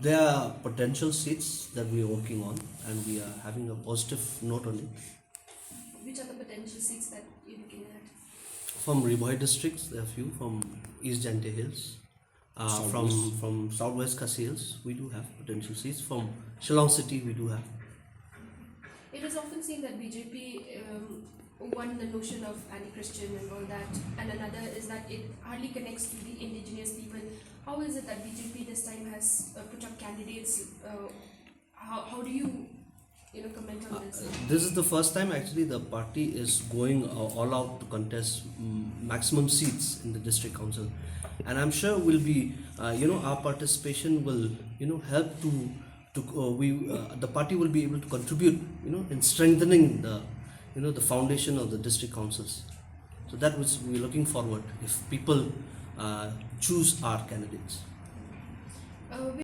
There are potential seats that we are working on, and we are having a positive note on it. Which are the potential seats that you're looking at? From Riboy districts, there are few. From East Jante Hills, from Southwest Khasi Hills, we do have potential seats. From Shillong City, we do have. It is often seen that BJP, one, the notion of anti-Christian and all that, and another is that it hardly connects to the indigenous people. How is it that BJP this time has put up candidates? How do you comment on this? This is the first time actually the party is going all out to contest maximum seats in the district council, and I'm sure will be our participation will help to the party will be able to contribute in strengthening the foundation of the district councils. So that was we're looking forward if people choose our candidates.